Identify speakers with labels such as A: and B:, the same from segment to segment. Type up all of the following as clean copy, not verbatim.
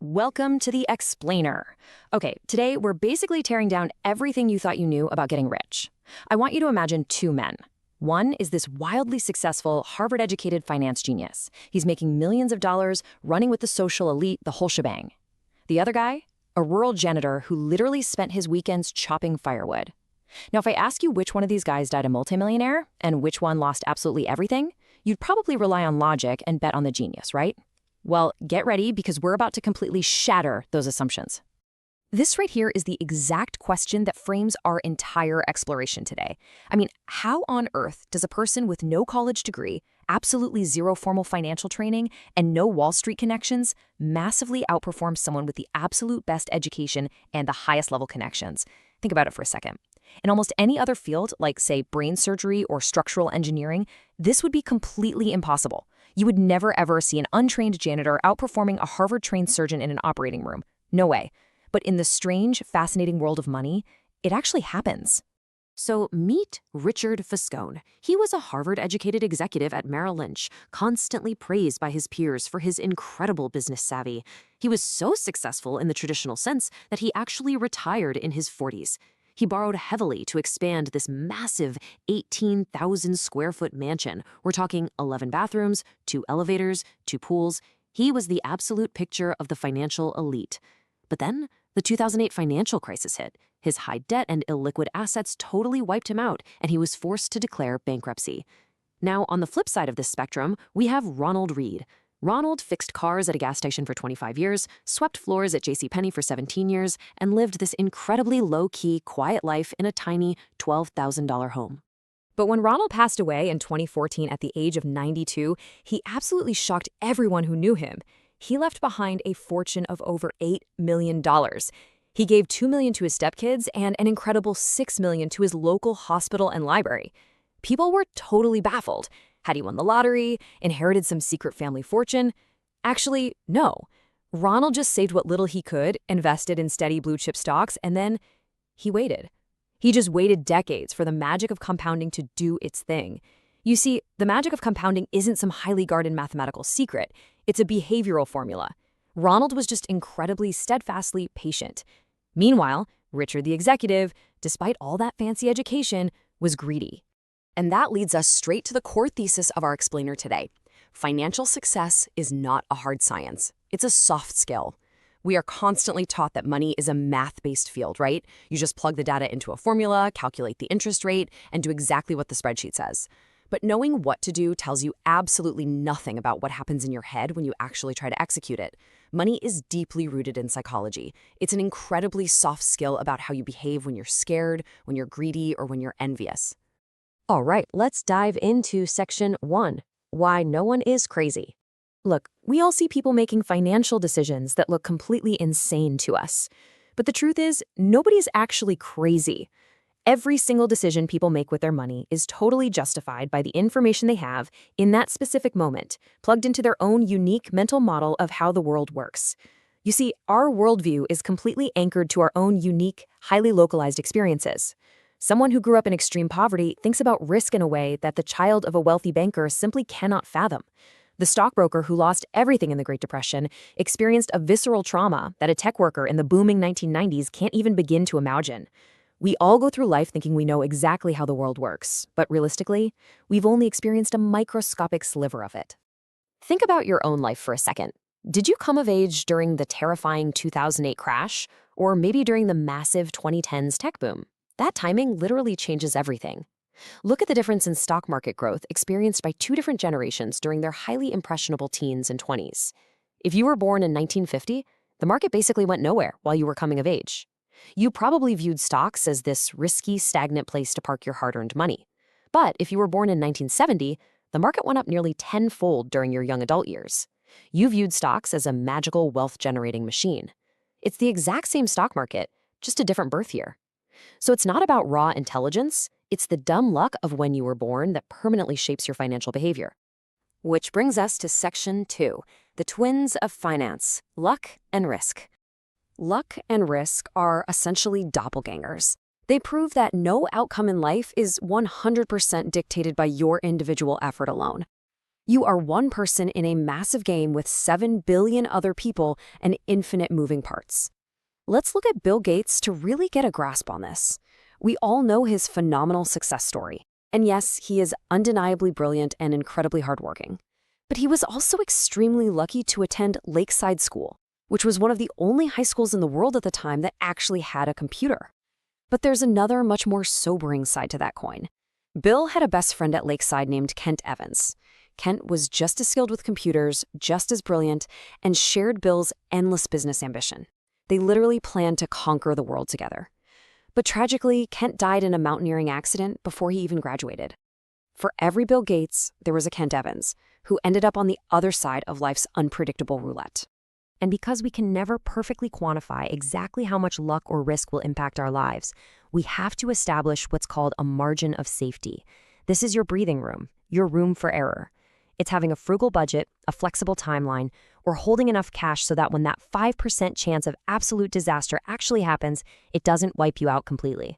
A: Welcome to the Explainer. Okay, today we're basically tearing down everything you thought you knew about getting rich. I want you to imagine two men. One is this wildly successful, Harvard-educated finance genius. He's making millions of dollars, running with the social elite, the whole shebang. The other guy? A rural janitor who literally spent his weekends chopping firewood. Now, if I ask you which one of these guys died a multimillionaire and which one lost absolutely everything, you'd probably rely on logic and bet on the genius, right? Well, get ready because we're about to completely shatter those assumptions. This right here is the exact question that frames our entire exploration today. I mean, how on earth does a person with no college degree, absolutely zero formal financial training, and no Wall Street connections massively outperform someone with the absolute best education and the highest level connections? Think about it for a second. In almost any other field, like, say, brain surgery or structural engineering, this would be completely impossible. You would never ever see an untrained janitor outperforming a Harvard-trained surgeon in an operating room. No way. But in the strange, fascinating world of money, it actually happens.
B: So meet Richard Foscone. He was a Harvard-educated executive at Merrill Lynch, constantly praised by his peers for his incredible business savvy. He was so successful in the traditional sense that he actually retired in his 40s. He borrowed heavily to expand this massive 18,000 square foot mansion. We're talking 11 bathrooms, 2 elevators, 2 pools. He was the absolute picture of the financial elite. But then the 2008 financial crisis hit. His high debt and illiquid assets totally wiped him out, and he was forced to declare bankruptcy. Now, on the flip side of this spectrum, we have Ronald Read. Ronald fixed cars at a gas station for 25 years, swept floors at JCPenney for 17 years, and lived this incredibly low-key, quiet life in a tiny $12,000 home.
A: But when Ronald passed away in 2014 at the age of 92, he absolutely shocked everyone who knew him. He left behind a fortune of over $8 million. He gave $2 million to his stepkids and an incredible $6 million to his local hospital and library. People were totally baffled. Had he won the lottery, inherited some secret family fortune? Actually, no. Ronald just saved what little he could, invested in steady blue-chip stocks, and then he waited. He just waited decades for the magic of compounding to do its thing. You see, the magic of compounding isn't some highly guarded mathematical secret. It's a behavioral formula. Ronald was just incredibly steadfastly patient. Meanwhile, Richard the executive, despite all that fancy education, was greedy. And that leads us straight to the core thesis of our explainer today. Financial success is not a hard science. It's a soft skill. We are constantly taught that money is a math-based field, right? You just plug the data into a formula, calculate the interest rate, and do exactly what the spreadsheet says. But knowing what to do tells you absolutely nothing about what happens in your head when you actually try to execute it. Money is deeply rooted in psychology. It's an incredibly soft skill about how you behave when you're scared, when you're greedy, or when you're envious.
B: All right, let's dive into section 1, why no one is crazy.
A: Look, we all see people making financial decisions that look completely insane to us. But the truth is, nobody's actually crazy. Every single decision people make with their money is totally justified by the information they have in that specific moment, plugged into their own unique mental model of how the world works. You see, our worldview is completely anchored to our own unique, highly localized experiences. Someone who grew up in extreme poverty thinks about risk in a way that the child of a wealthy banker simply cannot fathom. The stockbroker who lost everything in the Great Depression experienced a visceral trauma that a tech worker in the booming 1990s can't even begin to imagine. We all go through life thinking we know exactly how the world works, but realistically, we've only experienced a microscopic sliver of it. Think about your own life for a second. Did you come of age during the terrifying 2008 crash, or maybe during the massive 2010s tech boom? That timing literally changes everything. Look at the difference in stock market growth experienced by two different generations during their highly impressionable teens and 20s. If you were born in 1950, the market basically went nowhere while you were coming of age. You probably viewed stocks as this risky, stagnant place to park your hard-earned money. But if you were born in 1970, the market went up nearly tenfold during your young adult years. You viewed stocks as a magical wealth-generating machine. It's the exact same stock market, just a different birth year. So it's not about raw intelligence, it's the dumb luck of when you were born that permanently shapes your financial behavior. Which brings us to section 2, the twins of finance, luck and risk. Luck and risk are essentially doppelgangers. They prove that no outcome in life is 100% dictated by your individual effort alone.
B: You are one person in a massive game with 7 billion other people and infinite moving parts. Let's look at Bill Gates to really get a grasp on this. We all know his phenomenal success story. And yes, he is undeniably brilliant and incredibly hardworking. But he was also extremely lucky to attend Lakeside School, which was one of the only high schools in the world at the time that actually had a computer. But there's another, much more sobering side to that coin. Bill had a best friend at Lakeside named Kent Evans. Kent was just as skilled with computers, just as brilliant, and shared Bill's endless business ambition. They literally planned to conquer the world together. But tragically, Kent died in a mountaineering accident before he even graduated. For every Bill Gates, there was a Kent Evans, who ended up on the other side of life's unpredictable roulette.
A: And because we can never perfectly quantify exactly how much luck or risk will impact our lives, we have to establish what's called a margin of safety. This is your breathing room, your room for error. It's having a frugal budget, a flexible timeline, or holding enough cash so that when that 5% chance of absolute disaster actually happens, it doesn't wipe you out completely.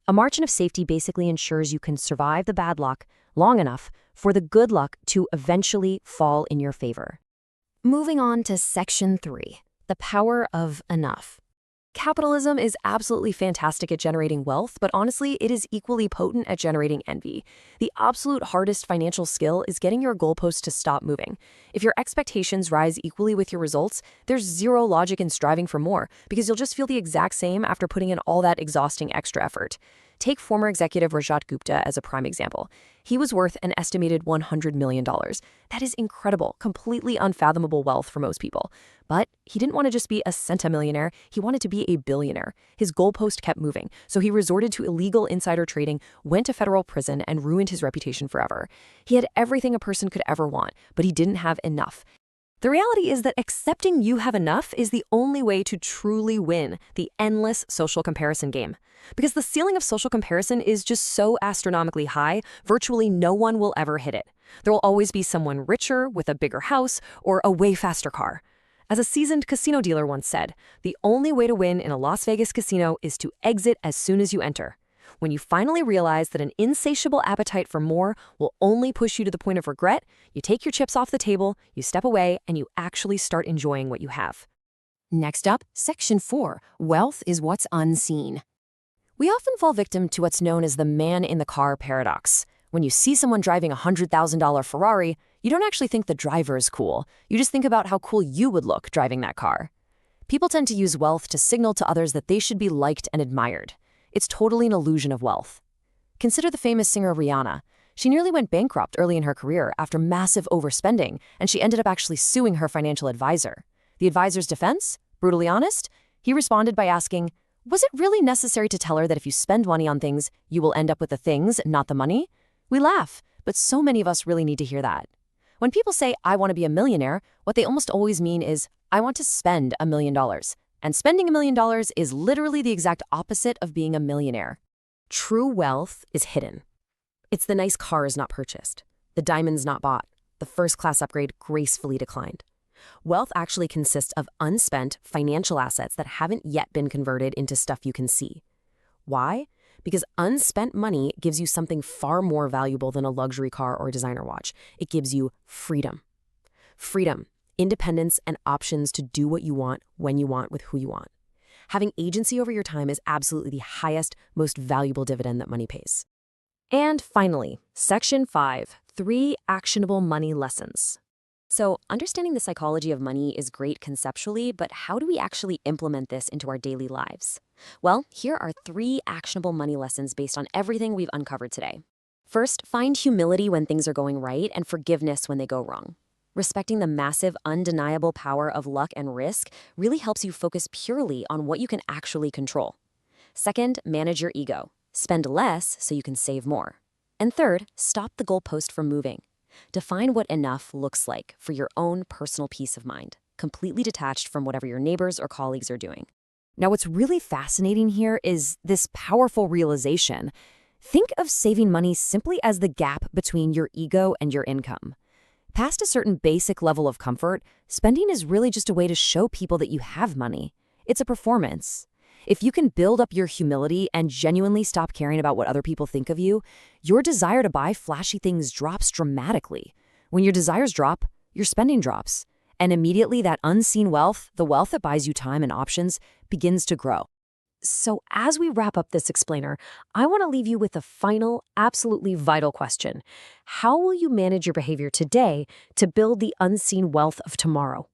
A: A margin of safety basically ensures you can survive the bad luck long enough for the good luck to eventually fall in your favor. Moving on to Section 3, the power of enough. Capitalism is absolutely fantastic at generating wealth, but honestly, it is equally potent at generating envy. The absolute hardest financial skill is getting your goalposts to stop moving. If your expectations rise equally with your results, there's zero logic in striving for more, because you'll just feel the exact same after putting in all that exhausting extra effort. Take former executive Rajat Gupta as a prime example. He was worth an estimated $100 million. That is incredible, completely unfathomable wealth for most people. But he didn't want to just be a centimillionaire, he wanted to be a billionaire. His goalpost kept moving, so he resorted to illegal insider trading, went to federal prison, and ruined his reputation forever. He had everything a person could ever want, but he didn't have enough. The reality is that accepting you have enough is the only way to truly win the endless social comparison game. Because the ceiling of social comparison is just so astronomically high, virtually no one will ever hit it. There will always be someone richer with a bigger house or a way faster car. As a seasoned casino dealer once said, the only way to win in a Las Vegas casino is to exit as soon as you enter. When you finally realize that an insatiable appetite for more will only push you to the point of regret, you take your chips off the table, you step away, and you actually start enjoying what you have.
B: Next up, Section 4, wealth is what's unseen. We often fall victim to what's known as the man-in-the-car paradox. When you see someone driving a $100,000 Ferrari, you don't actually think the driver is cool. You just think about how cool you would look driving that car. People tend to use wealth to signal to others that they should be liked and admired. It's totally an illusion of wealth. Consider the famous singer Rihanna. She nearly went bankrupt early in her career after massive overspending, and she ended up actually suing her financial advisor. The advisor's defense? Brutally honest? He responded by asking, was it really necessary to tell her that if you spend money on things, you will end up with the things, not the money? We laugh, but so many of us really need to hear that. When people say, I want to be a millionaire, what they almost always mean is, I want to spend $1 million. And spending $1 million is literally the exact opposite of being a millionaire. True wealth is hidden. It's the nice cars not purchased, the diamonds not bought, the first-class upgrade gracefully declined. Wealth actually consists of unspent financial assets that haven't yet been converted into stuff you can see. Why? Because unspent money gives you something far more valuable than a luxury car or designer watch. It gives you freedom. Freedom, independence, and options to do what you want, when you want, with who you want. Having agency over your time is absolutely the highest, most valuable dividend that money pays. And finally, Section 5, 3 actionable money lessons. So, understanding the psychology of money is great conceptually, but how do we actually implement this into our daily lives? Well, here are 3 actionable money lessons based on everything we've uncovered today. First, find humility when things are going right and forgiveness when they go wrong. Respecting the massive, undeniable power of luck and risk really helps you focus purely on what you can actually control. Second, manage your ego. Spend less so you can save more. And third, stop the goalpost from moving. Define what enough looks like for your own personal peace of mind, completely detached from whatever your neighbors or colleagues are doing. Now, what's really fascinating here is this powerful realization. Think of saving money simply as the gap between your ego and your income. Past a certain basic level of comfort, spending is really just a way to show people that you have money. It's a performance. If you can build up your humility and genuinely stop caring about what other people think of you, your desire to buy flashy things drops dramatically.
A: When your desires drop, your spending drops. And immediately that unseen wealth, the wealth that buys you time and options, begins to grow. So as we wrap up this explainer, I want to leave you with a final, absolutely vital question. How will you manage your behavior today to build the unseen wealth of tomorrow?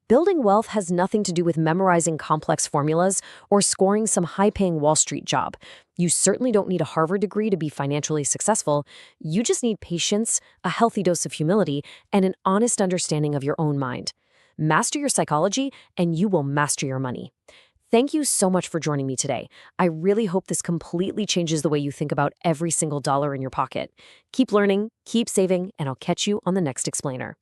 A: Building wealth has nothing to do with memorizing complex formulas or scoring some high-paying Wall Street job. You certainly don't need a Harvard degree to be financially successful. You just need patience, a healthy dose of humility, and an honest understanding of your own mind. Master your psychology, and you will master your money. Thank you so much for joining me today. I really hope this completely changes the way you think about every single dollar in your pocket. Keep learning, keep saving, and I'll catch you on the next explainer.